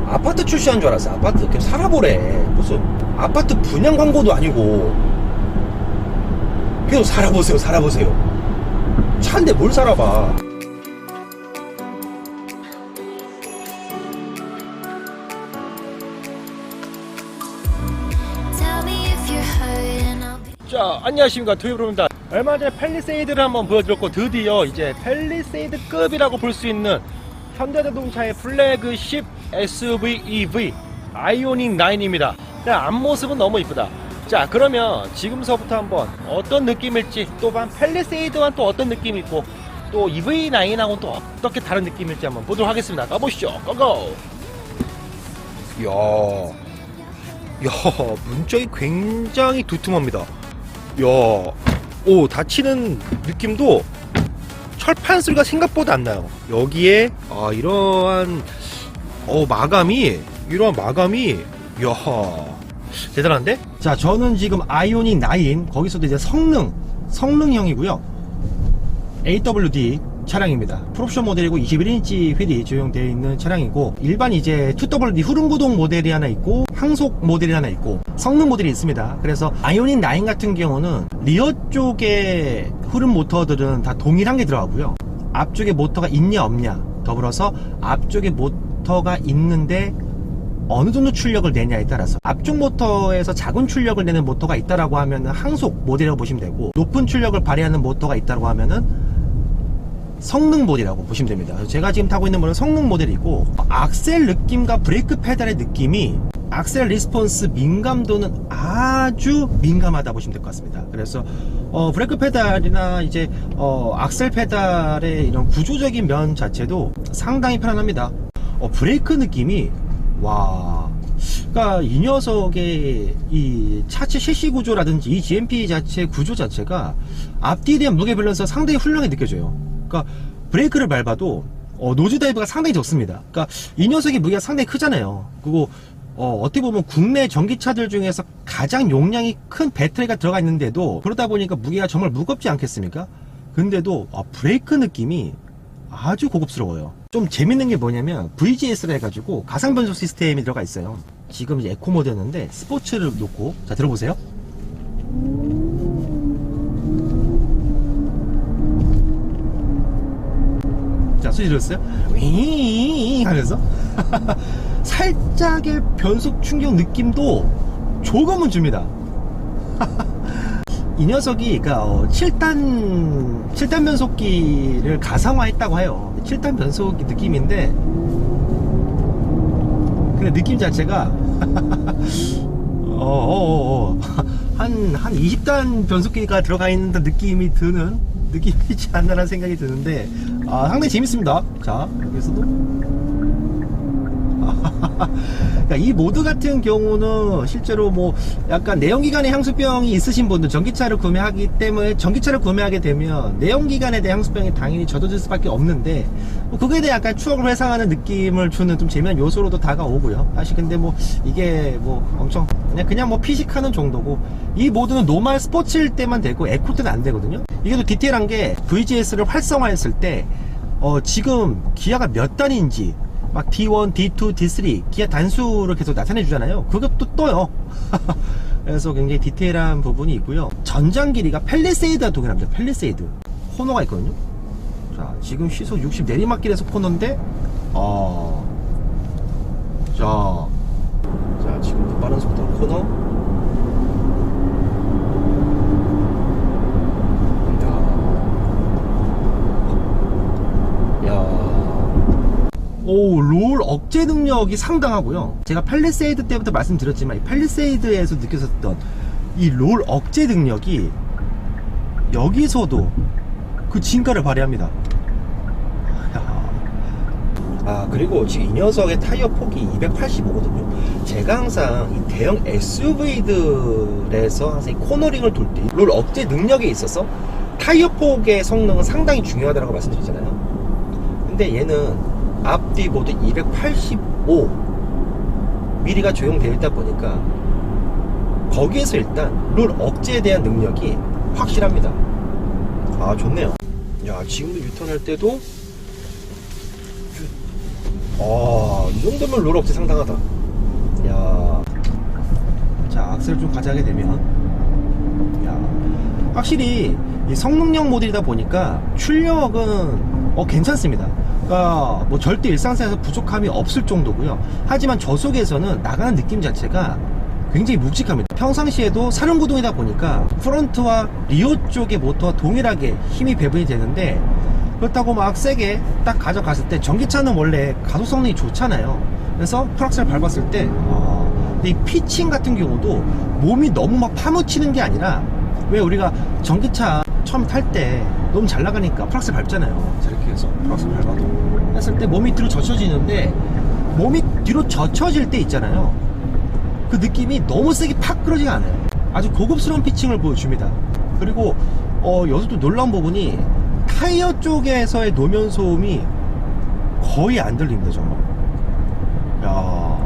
아파트 출시한 줄 알았어. 아파트 그냥 살아보래. 무슨 아파트 분양 광고도 아니고 계속 살아보세요 살아보세요. 차인데 뭘 살아봐. 자, 안녕하십니까, 투입으로입니다. 얼마 전에 팰리세이드를 한번 보여드렸고, 드디어 이제 팰리세이드급이라고 볼 수 있는 현대자동차의 플래그십 SUV EV 아이오닉 9입니다. 앞모습은 너무 이쁘다. 자, 그러면 지금서부터 한번 어떤 느낌일지, 또 팰리세이드와는 또 어떤 느낌이 있고, 또 EV9하고는 또 어떻게 다른 느낌일지 한번 보도록 하겠습니다. 가보시죠. 고고! 이야, 문짝이 굉장히 두툼합니다. 이야, 오, 닫히는 느낌도 철판 소리가 생각보다 안 나요. 여기에 이러한 마감이, 이야, 대단한데? 자, 저는 지금 아이오닉 9, 거기서도 이제 성능형이고요. AWD 차량입니다. 풀옵션 모델이고 21인치 휠이 적용되어 있는 차량이고, 일반 이제 2WD 후륜구동 모델이 하나 있고 항속 모델이 하나 있고 성능 모델이 있습니다. 그래서 아이오닉 9 같은 경우는 리어 쪽에 후륜 모터들은 다 동일한 게 들어가고요. 앞쪽에 모터가 있냐 없냐, 더불어서 앞쪽에 모터가 있는데 어느 정도 출력을 내냐에 따라서, 앞쪽 모터에서 작은 출력을 내는 모터가 있다라고 하면은 항속 모델이라고 보시면 되고, 높은 출력을 발휘하는 모터가 있다고 하면은 성능 모델이라고 보시면 됩니다. 제가 지금 타고 있는 모델은 성능 모델이고, 악셀 느낌과 브레이크 페달의 느낌이, 악셀 리스폰스 민감도는 아주 민감하다 보시면 될 것 같습니다. 그래서 브레이크 페달이나 이제 악셀 페달의 이런 구조적인 면 자체도 상당히 편안합니다. 브레이크 느낌이, 와, 그러니까 이 녀석의 이 차체 셰시 구조라든지 이 GMP 자체 구조 자체가 앞뒤에 대한 무게 밸런스가 상당히 훌륭하게 느껴져요. 그러니까 브레이크를 밟아도 노즈 다이브가 상당히 좋습니다. 그러니까 이 녀석의 무게가 상당히 크잖아요. 그리고 어떻게 보면 국내 전기차들 중에서 가장 용량이 큰 배터리가 들어가 있는데도, 그러다 보니까 무게가 정말 무겁지 않겠습니까? 근데도 브레이크 느낌이 아주 고급스러워요. 좀 재밌는 게 뭐냐면 VGS라 해가지고 가상 변속 시스템이 들어가 있어요. 지금 이제 에코 모드였는데 스포츠를 놓고, 자, 들어보세요. 자, 소리 들었어요? 윙 하면서 살짝의 변속 충격 느낌도 조금은 줍니다. 이 녀석이 그러니까 7단 변속기를 가상화했다고 해요. 7단 변속기 느낌인데, 근데 느낌 자체가 한 20단 변속기가 들어가 있는 느낌이 드는 느낌이지 않나라는 생각이 드는데, 상당히 재밌습니다. 자, 여기서도 그러니까 이 모드 같은 경우는 실제로 뭐 약간 내연기관의 향수병이 있으신 분들, 전기차를 구매하기 때문에, 전기차를 구매하게 되면 내연기관에 대한 향수병이 당연히 젖어질 수밖에 없는데, 그거에 대해 약간 추억을 회상하는 느낌을 주는 좀 재미난 요소로도 다가오고요. 사실 근데 뭐 이게 뭐 엄청 그냥 뭐 피식하는 정도고, 이 모드는 노멀 스포츠일 때만 되고 에코 때는 안 되거든요. 이게 또 디테일한 게 VGS를 활성화했을 때 지금 기아가 몇 단인지 막 D1, D2, D3 기아 단수를 계속 나타내 주잖아요. 그것도 떠요. 그래서 굉장히 디테일한 부분이 있고요. 전장 길이가 팰리세이드와 동일합니다. 팰리세이드 코너가 있거든요. 자, 지금 시속 60 내리막길에서 코너인데, 자, 지금 빠른 속도로 코너. 롤 억제 능력이 상당하고요. 제가 팰리세이드 때부터 말씀드렸지만, 이 팰리세이드에서 느꼈었던 이 롤 억제 능력이 여기서도 그 진가를 발휘합니다. 그리고 지금 이 녀석의 타이어 폭이 285거든요. 제가 항상 이 대형 SUV들에서 항상 이 코너링을 돌 때 롤 억제 능력에 있어서 타이어 폭의 성능은 상당히 중요하다고 말씀드리잖아요. 근데 얘는 앞뒤 모두 285mm가 적용되어 있다 보니까 거기에서 일단 롤 억제에 대한 능력이 확실합니다. 좋네요. 야, 지금도 유턴할 때도 이 정도면 롤 억지 상당하다. 야, 자, 악셀을 좀 가져가게 되면, 야, 확실히 이 성능형 모델이다 보니까 출력은 괜찮습니다. 그러니까 뭐 절대 일상생활에서 부족함이 없을 정도고요. 하지만 저속에서는 나가는 느낌 자체가 굉장히 묵직합니다. 평상시에도 사륜구동이다 보니까 프론트와 리어 쪽의 모터와 동일하게 힘이 배분이 되는데, 그렇다고 막 세게 딱 가져갔을 때, 전기차는 원래 가속 성능이 좋잖아요. 그래서 풀악셀 밟았을 때 근데 이 피칭 같은 경우도 몸이 너무 막 파묻히는 게 아니라, 왜 우리가 전기차 처음 탈 때 너무 잘 나가니까 풀악셀 밟잖아요. 이렇게 해서 풀악셀 밟아도 했을 때 몸이 뒤로 젖혀지는데, 몸이 뒤로 젖혀질 때 있잖아요, 그 느낌이 너무 세게 팍 그러지가 않아요. 아주 고급스러운 피칭을 보여줍니다. 그리고 여기서도 놀라운 부분이, 타이어 쪽에서의 노면 소음이 거의 안 들립니다, 정말. 야,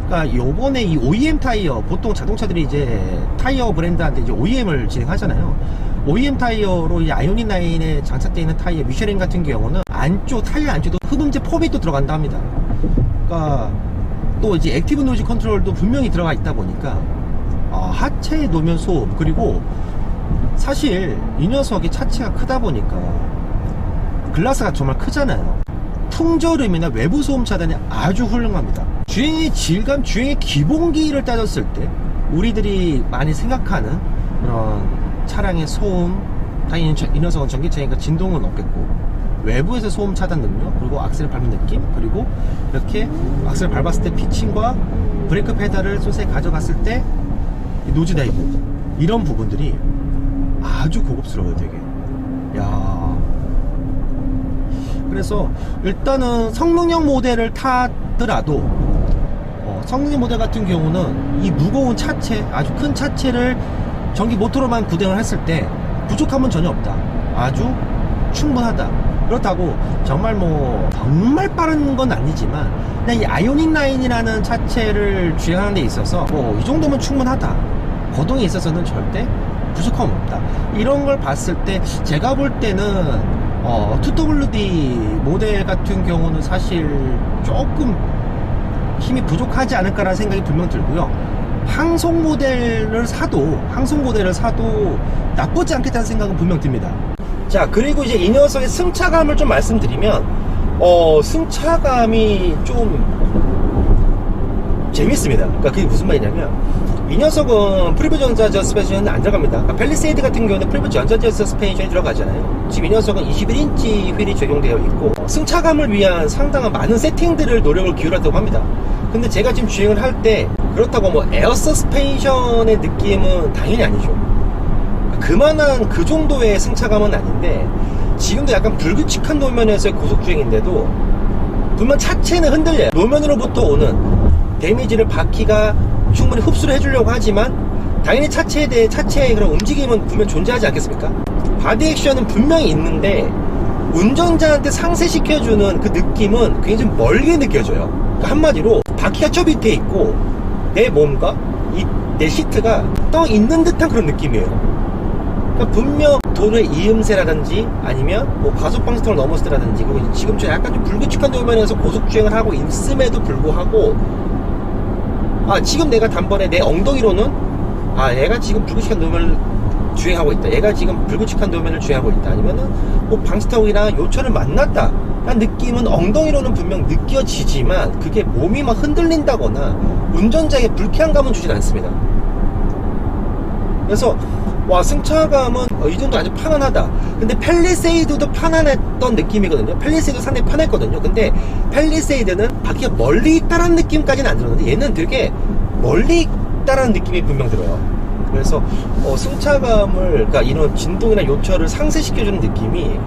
그러니까 요번에 이 OEM 타이어, 보통 자동차들이 이제 타이어 브랜드한테 이제 OEM을 진행하잖아요. OEM 타이어로 이 아이오닉 9에 장착되어 있는 타이어 미쉐린 같은 경우는 타이어 안쪽도 흡음재 폼이 또 들어간다 합니다. 그러니까 또 이제 액티브 노이즈 컨트롤도 분명히 들어가 있다 보니까 하체 노면 소음, 그리고 사실 이 녀석이 차체가 크다 보니까 글라스가 정말 크잖아요. 풍절음이나 외부 소음 차단이 아주 훌륭합니다. 주행의 질감, 주행의 기본기를 따졌을 때 우리들이 많이 생각하는 그런 차량의 소음, 당연히 이 녀석은 전기차니까 진동은 없겠고, 외부에서 소음 차단 능력, 그리고 악셀을 밟는 느낌, 그리고 이렇게 악셀을 밟았을 때 피칭과 브레이크 페달을 쏘세 가져갔을 때 노즈 다이브, 이런 부분들이 아주 고급스러워요, 되게. 야, 그래서 일단은 성능형 모델을 타더라도 성능형 모델 같은 경우는 이 무거운 차체, 아주 큰 차체를 전기 모터로만 구동을 했을 때 부족함은 전혀 없다. 아주 충분하다. 그렇다고 정말 빠른 건 아니지만, 그냥 이 아이오닉 9이라는 차체를 주행하는 데 있어서 이 정도면 충분하다. 거동에 있어서는 절대 부족함 없다. 이런 걸 봤을 때 제가 볼 때는 2WD 모델 같은 경우는 사실 조금 힘이 부족하지 않을까라는 생각이 분명 들고요. 항속 모델을 사도 나쁘지 않겠다는 생각은 분명 듭니다. 자, 그리고 이제 이 녀석의 승차감을 좀 말씀드리면, 승차감이 좀 재밌습니다. 그러니까 그게 무슨 말이냐면, 이 녀석은 프리뷰 전자 서스펜션은 안 들어갑니다. 그러니까 팰리세이드 같은 경우는 프리뷰 전자 서스펜션이 들어가잖아요. 지금 이 녀석은 21인치 휠이 적용되어 있고, 승차감을 위한 상당한 많은 세팅들을 노력을 기울였다고 합니다. 근데 제가 지금 주행을 할 때 그렇다고 에어 서스펜션의 느낌은 당연히 아니죠. 그만한 그 정도의 승차감은 아닌데, 지금도 약간 불규칙한 노면에서의 고속주행인데도 분명 차체는 흔들려요. 노면으로부터 오는 데미지를 바퀴가 충분히 흡수를 해주려고 하지만, 당연히 차체에 대해 차체의 그런 움직임은 분명 존재하지 않겠습니까? 바디 액션은 분명히 있는데 운전자한테 상쇄시켜주는 그 느낌은 굉장히 멀게 느껴져요. 그러니까 한마디로 바퀴가 저 밑에 있고 내 몸과 내 시트가 떠 있는 듯한 그런 느낌이에요. 그러니까 분명 도로의 이음새라든지 아니면 과속 방지턱을 넘었을 때라든지, 그리고 지금 저 약간 좀 불규칙한 도면에서 고속주행을 하고 있음에도 불구하고, 지금 내가 단번에 내 엉덩이로는 얘가 지금 불규칙한 도면을 주행하고 있다, 얘가 지금 불규칙한 도면을 주행하고 있다, 아니면은 방지턱이나 요철을 만났다 라는 느낌은 엉덩이로는 분명 느껴지지만, 그게 몸이 막 흔들린다거나 운전자에게 불쾌한 감은 주진 않습니다. 그래서 승차감은 이 정도 아주 편안하다. 근데 팰리세이드도 편안했던 느낌이거든요. 팰리세이드 상당히 편했거든요. 근데 팰리세이드는 바퀴가 멀리 있다라는 느낌까지는 안 들었는데, 얘는 되게 멀리 있다라는 느낌이 분명 들어요. 그래서 승차감을, 그러니까 이런 진동이나 요철을 상쇄시켜주는 느낌이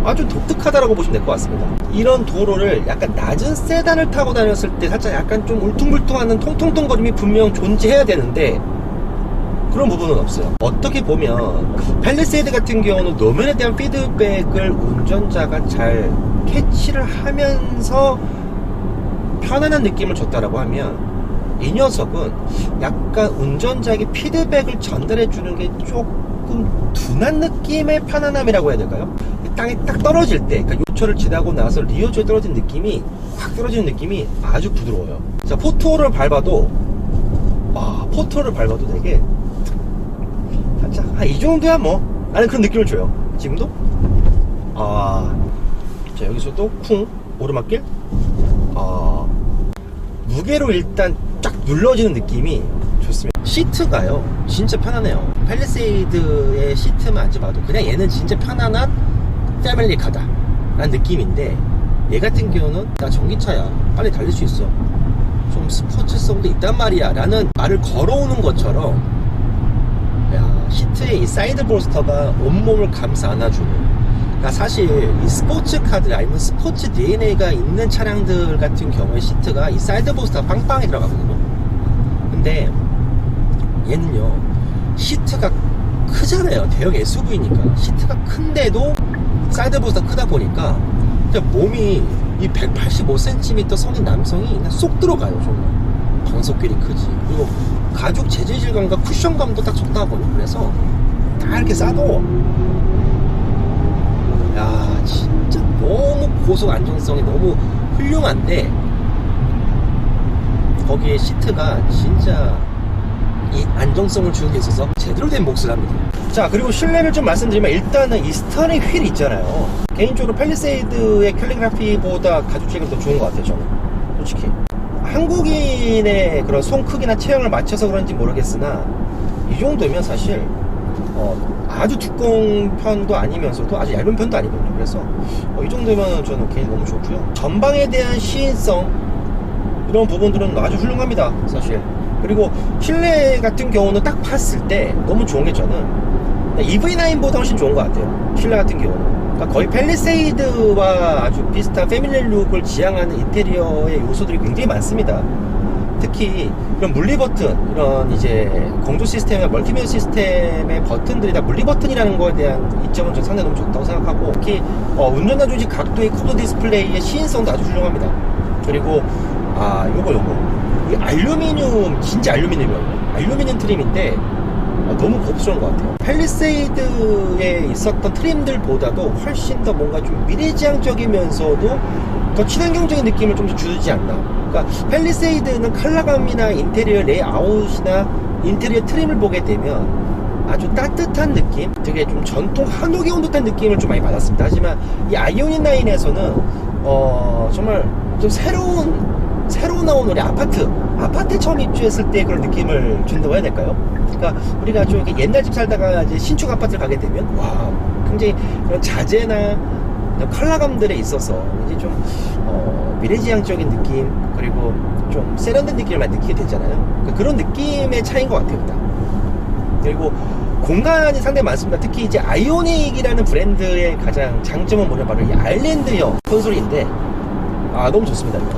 아주 독특하다라고 보시면 될 것 같습니다. 이런 도로를 약간 낮은 세단을 타고 다녔을 때 살짝 약간 좀 울퉁불퉁하는 통통통거림이 분명 존재해야 되는데, 그런 부분은 없어요. 어떻게 보면 팰리세이드 같은 경우는 노면에 대한 피드백을 운전자가 잘 캐치를 하면서 편안한 느낌을 줬다라고 하면, 이 녀석은 약간 운전자에게 피드백을 전달해 주는 게 조금 둔한 느낌의 편안함이라고 해야 될까요? 땅에 딱 떨어질 때, 그러니까 요철을 지나고 나서 리어조에 떨어진 느낌이, 확 떨어지는 느낌이 아주 부드러워요. 자, 포토를 밟아도, 포토를 밟아도 되게, 살짝, 이 정도야 뭐. 라는 그런 느낌을 줘요. 지금도? 자, 여기서도 쿵, 오르막길. 무게로 일단 쫙 눌러지는 느낌이 좋습니다. 시트가요, 진짜 편하네요. 팰리세이드의 시트만 앉아봐도 그냥 얘는 진짜 편안한 패밀리카다 라는 느낌인데, 얘 같은 경우는 나 전기차야, 빨리 달릴 수 있어, 좀 스포츠성도 있단 말이야 라는 말을 걸어오는 것처럼, 야, 시트의 이 사이드 볼스터가 온몸을 감싸 안아주는, 그러니까 사실 이 스포츠카들 아니면 스포츠 DNA가 있는 차량들 같은 경우에 시트가 이 사이드 볼스터가 빵빵하게 들어가거든요. 근데 얘는요, 시트가 크잖아요. 대형 SUV니까 시트가 큰데도 사이드 볼스터가 크다 보니까 몸이 이 185cm 성인 남성이 그냥 쏙 들어가요. 정말 방석길이 크지, 그리고 가죽 재질 질감과 쿠션감도 딱 적당하거든요. 그래서 딱 이렇게 싸도, 야, 진짜 너무 고속 안정성이 너무 훌륭한데, 거기에 시트가 진짜 이 안정성을 주는 데 있어서 제대로 된 몫을 합니다. 자, 그리고 실내를 좀 말씀드리면, 일단은 이 스터링 휠 있잖아요. 개인적으로 팰리세이드의 캘리그라피보다 가죽 질감이 더 좋은 것 같아요, 저는 솔직히. 한국인의 그런 손 크기나 체형을 맞춰서 그런지 모르겠으나, 이 정도면 사실 아주 두꺼운 편도 아니면서도 아주 얇은 편도 아니거든요. 그래서 이 정도면 저는 개인 너무 좋고요. 전방에 대한 시인성, 이런 부분들은 아주 훌륭합니다, 사실. 그리고 실내 같은 경우는 딱 봤을 때 너무 좋은 게, 저는 EV9보다 훨씬 좋은 것 같아요, 실내 같은 경우는. 그러니까 거의 팰리세이드와 아주 비슷한 패밀리 룩을 지향하는 인테리어의 요소들이 굉장히 많습니다. 특히 이런 물리 버튼, 이런 이제 공조 시스템이나 멀티미디어 시스템의 버튼들이 다 물리 버튼이라는 거에 대한 이점은 저 상당히 너무 좋다고 생각하고, 특히 운전자 조직 각도의 커브 디스플레이의 시인성도 아주 훌륭합니다. 그리고 요거 이 알루미늄, 진짜 알루미늄이에요. 알루미늄 트림인데 너무 고급스러운 것 같아요. 팰리세이드에 있었던 트림들보다도 훨씬 더 뭔가 좀 미래지향적이면서도 더 친환경적인 느낌을 좀 더 주지 않나. 그러니까 팰리세이드는 컬러감이나 인테리어 레이아웃이나 인테리어 트림을 보게 되면 아주 따뜻한 느낌, 되게 좀 전통 한옥에 온 듯한 느낌을 좀 많이 받았습니다. 하지만 이 아이오닉 9에서는 정말 좀 새로 나온 우리 아파트에 처음 입주했을 때 그런 느낌을 준다고 해야 될까요? 그러니까 우리가 좀 옛날 집 살다가 이제 신축 아파트를 가게 되면, 와, 굉장히 그런 자재나 컬러감들에 있어서 이제 좀 미래지향적인 느낌, 그리고 좀 세련된 느낌을 많이 느끼게 되잖아요. 그러니까 그런 느낌의 차이인 것 같아요, 일단. 그리고 공간이 상당히 많습니다. 특히 이제 아이오닉이라는 브랜드의 가장 장점은 뭐냐, 바로 이 아일랜드형 콘솔인데, 너무 좋습니다, 이거.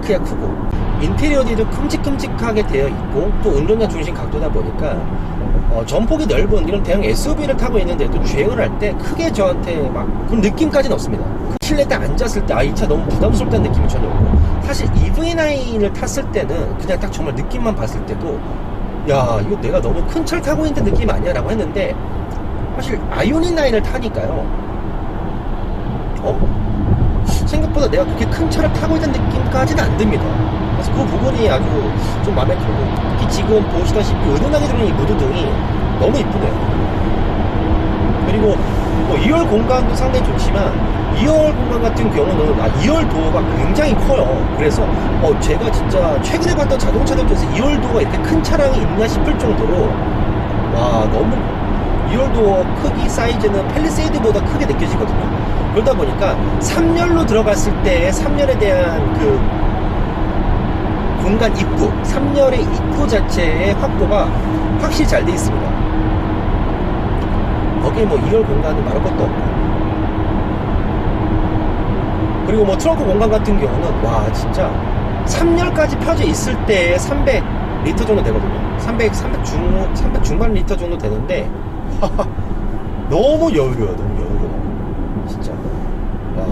크기가 크고 인테리어도 큼직큼직하게 되어 있고, 또 운전자 중심 각도다 보니까 전폭이 넓은 이런 대형 SUV를 타고 있는데도 주행을 할 때 크게 저한테 막 그런 느낌까지는 없습니다. 실내에 딱 앉았을 때 이 차 너무 부담스럽다는 느낌이 전혀 없고, 사실 EV9을 탔을 때는 그냥 딱 정말 느낌만 봤을 때도, 야, 이거 내가 너무 큰 차를 타고 있는 느낌 아니야 라고 했는데, 사실 아이오닉 9을 타니까요, 생각보다 내가 그렇게 큰 차를 타고 있는 느낌까지는 안 듭니다. 그래서 그 부분이 아주 좀 마음에 들고, 특히 지금 보시다시피 은은하게 들어있는 이 무드등이 너무 이쁘네요. 그리고 2열 공간도 상당히 좋지만, 2열 공간 같은 경우는 2열 도어가 굉장히 커요. 그래서 제가 진짜 최근에 봤던 자동차들 중에서 2열 도어가 이렇게 큰 차량이 있나 싶을 정도로, 와, 너무 2열 도어 크기 사이즈는 팰리세이드보다 크게 느껴지거든요. 그러다 보니까 3열로 들어갔을 때 3열에 대한 그 공간 입구, 3열의 입구 자체의 확보가 확실히 잘 돼 있습니다. 거기에 2열 공간은 말할 것도 없고, 그리고 트렁크 공간 같은 경우는, 와, 진짜 3열까지 펴져 있을 때 300리터 정도 되거든요. 300 중반 리터 정도 되는데 너무 여유로워요. 너무 여유로워, 진짜. 와.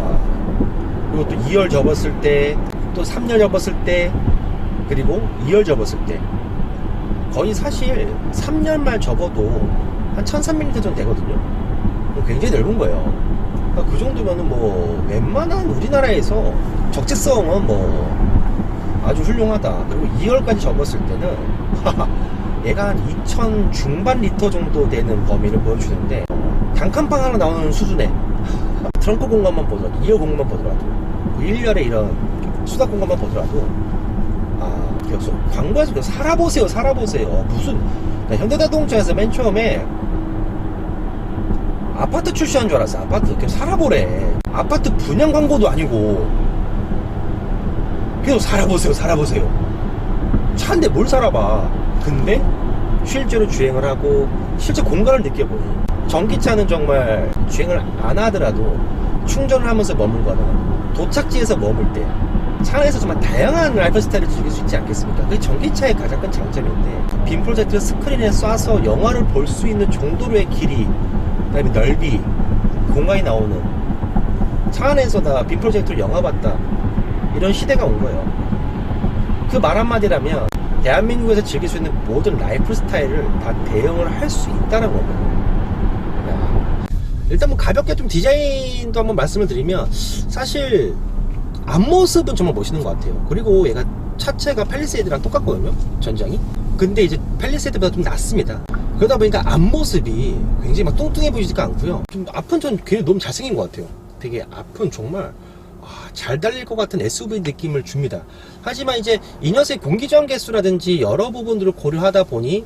그리고 또 2열 접었을 때, 또 3열 접었을 때, 그리고 2열 접었을 때, 거의 사실 3열만 접어도 한 1300리터 정도 되거든요. 굉장히 넓은 거예요. 그러니까 그 정도면은 뭐 웬만한 우리나라에서 적재성은 뭐 아주 훌륭하다. 그리고 2열까지 접었을 때는 얘가 한 2000 중반 리터 정도 되는 범위를 보여주는데 단칸방 하나 나오는 수준에 트렁크 공간만 보더라도 2열 공간만 보더라도 1열에 이런 수납 공간만 보더라도 그래서 광고에서 그냥 살아보세요. 무슨 현대자동차에서 맨 처음에 아파트 출시한 줄 알았어. 아파트 그냥 살아보래. 아파트 분양 광고도 아니고 계속 살아보세요. 차인데 뭘 살아봐. 근데 실제로 주행을 하고 실제 공간을 느껴보니 전기차는 정말 주행을 안 하더라도 충전을 하면서 머물거나 도착지에서 머물 때 차 안에서 정말 다양한 라이프 스타일을 즐길 수 있지 않겠습니까? 그게 전기차의 가장 큰 장점인데 빔 프로젝터 스크린에 쏴서 영화를 볼 수 있는 정도로의 길이, 그다음에 넓이, 공간이 나오는 차 안에서 다 빔 프로젝터로 영화 봤다, 이런 시대가 온 거예요. 그 말 한마디라면 대한민국에서 즐길 수 있는 모든 라이프 스타일을 다 대응을 할 수 있다는 거거든요. 일단 뭐 가볍게 좀 디자인도 한번 말씀을 드리면, 사실 앞모습은 정말 멋있는 것 같아요. 그리고 얘가 차체가 팰리세이드랑 똑같거든요, 전장이. 근데 이제 팰리세이드보다 좀 낮습니다. 그러다 보니까 앞모습이 굉장히 막 뚱뚱해 보이지가 않고요. 좀 앞은 전 괜히 너무 잘생긴 것 같아요. 되게 앞은 정말 잘 달릴 것 같은 SUV 느낌을 줍니다. 하지만 이제 이 녀석의 공기저항 개수라든지 여러 부분들을 고려하다 보니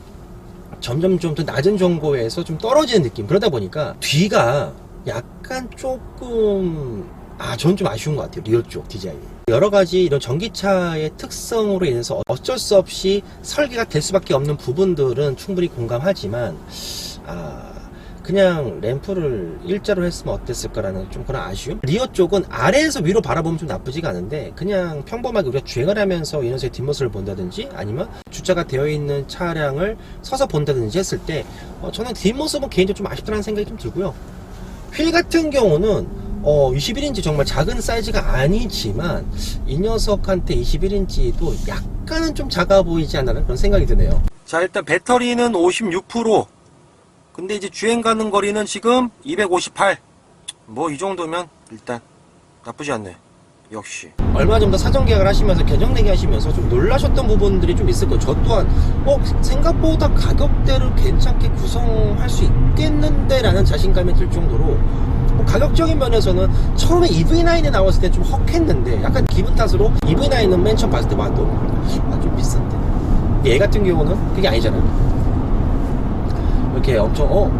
점점 좀 더 낮은 정도에서 좀 떨어지는 느낌. 그러다 보니까 뒤가 약간 조금 저는 좀 아쉬운 것 같아요. 리어 쪽 디자인이. 여러 가지 이런 전기차의 특성으로 인해서 어쩔 수 없이 설계가 될 수밖에 없는 부분들은 충분히 공감하지만 그냥 램프를 일자로 했으면 어땠을까라는 좀 그런 아쉬움. 리어 쪽은 아래에서 위로 바라보면 좀 나쁘지가 않은데, 그냥 평범하게 우리가 주행을 하면서 이 녀석의 뒷모습을 본다든지 아니면 주차가 되어 있는 차량을 서서 본다든지 했을 때 저는 뒷모습은 개인적으로 좀 아쉽다는 생각이 좀 들고요. 휠 같은 경우는 21인치 정말 작은 사이즈가 아니지만 이 녀석한테 21인치도 약간은 좀 작아 보이지 않나는 그런 생각이 드네요. 자, 일단 배터리는 56%. 근데 이제 주행 가는 거리는 지금 258. 뭐 이 정도면 일단 나쁘지 않네. 역시 얼마 전부터 사전 계약을 하시면서 계정 내기 하시면서 좀 놀라셨던 부분들이 좀 있을 거예요. 저 또한 생각보다 가격대를 괜찮게 구성할 수 있겠는데 라는 자신감이 들 정도로, 가격적인 면에서는 처음에 EV9에 나왔을 때 좀 헉했는데, 약간 기분 탓으로 EV9은 맨 처음 봤을 때 봐도 좀 비싼데, 얘 같은 경우는 그게 아니잖아요. 이렇게 엄청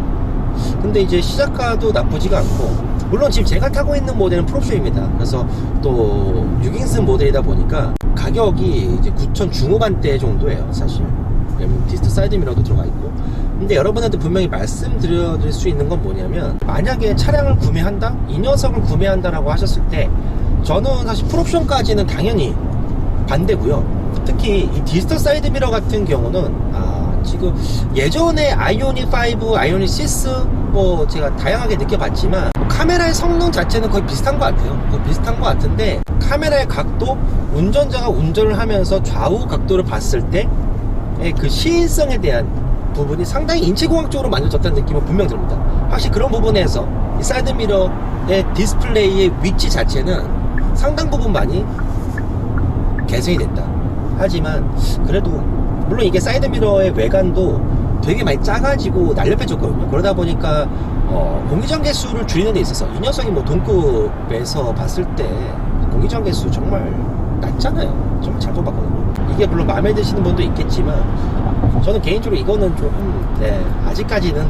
근데 이제 시작가도 나쁘지가 않고, 물론 지금 제가 타고 있는 모델은 풀옵션입니다. 그래서 또 6인승 모델이다 보니까 가격이 이제 9,000 중후반대 정도예요, 사실. 디스트 사이드 미러도 들어가 있고. 근데 여러분한테 분명히 말씀드릴 수 있는 건 뭐냐면, 만약에 차량을 구매한다? 이 녀석을 구매한다라고 하셨을 때 저는 사실 풀옵션까지는 당연히 반대고요. 특히 이 디지털 사이드 미러 같은 경우는 지금 예전에 아이오닉 5, 아이오닉 6 제가 다양하게 느껴봤지만 카메라의 성능 자체는 거의 비슷한 것 같아요. 거의 비슷한 것 같은데, 카메라의 각도, 운전자가 운전을 하면서 좌우 각도를 봤을 때 그 시인성에 대한 부분이 상당히 인체공학적으로 만들어졌다는 느낌은 분명 듭니다. 확실히 그런 부분에서 이 사이드미러의 디스플레이의 위치 자체는 상당 부분 많이 개선이 됐다. 하지만 그래도 물론 이게 사이드미러의 외관도 되게 많이 작아지고 날렵해졌거든요. 그러다 보니까 공기저항 개수를 줄이는 데 있어서 이 녀석이 동급에서 봤을 때 공기저항 개수 정말 낮잖아요. 정말 잘 뽑았거든요. 이게 물론 마음에 드시는 분도 있겠지만 저는 개인적으로 이거는 조금 아직까지는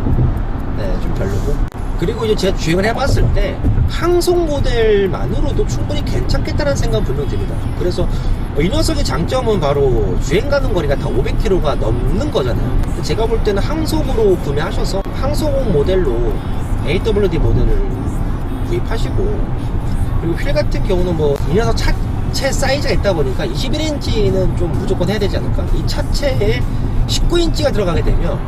좀 별로고. 그리고 이제 제가 주행을 해봤을 때 항속 모델만으로도 충분히 괜찮겠다는 생각은 분명 듭니다. 그래서 이 녀석의 장점은 바로 주행 가는 거리가 다 500km가 넘는 거잖아요. 제가 볼 때는 항속으로 구매하셔서 항속 모델로 AWD 모델을 구입하시고, 그리고 휠 같은 경우는 이 녀석 차체 사이즈가 있다 보니까 21인치는 좀 무조건 해야 되지 않을까. 이 차체에 19인치가 들어가게 되면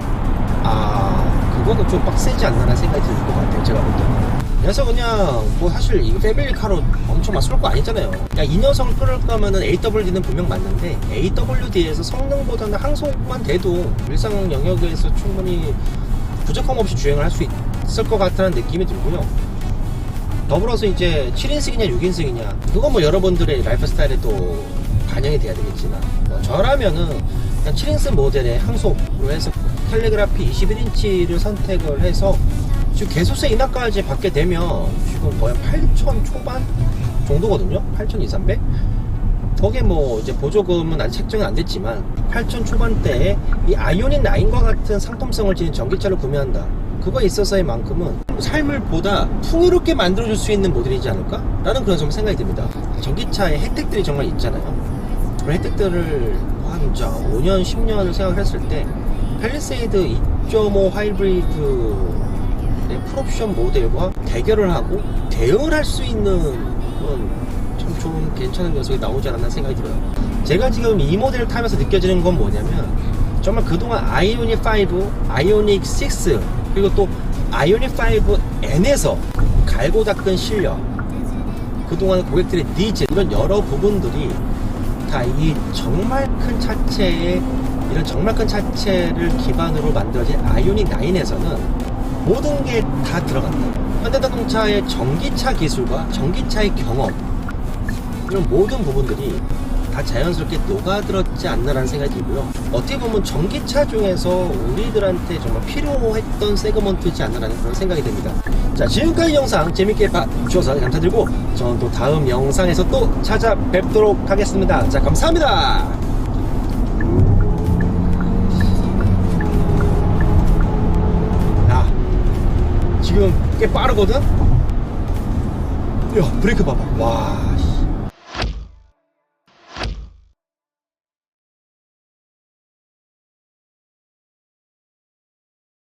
그거는 좀 빡세지 않나라는 생각이 들 것 같아요, 제가 볼 때는. 그래서 그냥 사실 이거 패밀리카로 엄청 막 쏠 거 아니잖아요. 이 녀석을 끌을 거면은 AWD는 분명 맞는데, AWD에서 성능보다는 항속만 돼도 일상 영역에서 충분히 부족함 없이 주행을 할 수 있을 것 같다는 느낌이 들고요. 더불어서 이제 7인승이냐 6인승이냐 그건 뭐 여러분들의 라이프 스타일에 또 반영이 돼야 되겠지만 저라면은 그냥 7인승 모델의 항속으로 해서 캘리그라피 21인치를 선택을 해서 지금 개소세 인하까지 받게 되면 지금 거의 8,000 초반 정도거든요. 8,200, 300. 거기에 뭐 이제 보조금은 아직 책정은 안 됐지만 8,000 초반대에 이 아이오닉 9과 같은 상품성을 지닌 전기차를 구매한다. 그거에 있어서의 만큼은 삶을 보다 풍요롭게 만들어줄 수 있는 모델이지 않을까? 라는 그런 좀 생각이 듭니다. 전기차의 혜택들이 정말 있잖아요. 그런 혜택들을 한 5년, 10년을 생각했을 때 팰리세이드 2.5 하이브리드의 풀옵션 모델과 대결을 하고 대응을 할 수 있는 그런 참 좋은 괜찮은 녀석이 나오지 않았나 생각이 들어요. 제가 지금 이 모델을 타면서 느껴지는 건 뭐냐면 정말 그동안 아이오닉 5, 아이오닉 6 그리고 또 아이오닉 5N에서 갈고 닦은 실력, 그동안 고객들의 니즈, 이런 여러 부분들이 다 이 정말 큰 차체에 이런 정말 큰 차체를 기반으로 만들어진 아이오닉 9에서는 모든 게 다 들어간다. 현대자동차의 전기차 기술과 전기차의 경험, 이런 모든 부분들이 다 자연스럽게 녹아들었지 않나라는 생각이 들고요. 어떻게 보면 전기차 중에서 우리들한테 정말 필요했던 세그먼트지 않나라는 그런 생각이 듭니다. 자, 지금까지 영상 재밌게 봐주셔서 감사드리고 저는 또 다음 영상에서 또 찾아뵙도록 하겠습니다. 자, 감사합니다. 야, 지금 꽤 빠르거든? 야, 브레이크 봐봐. 와.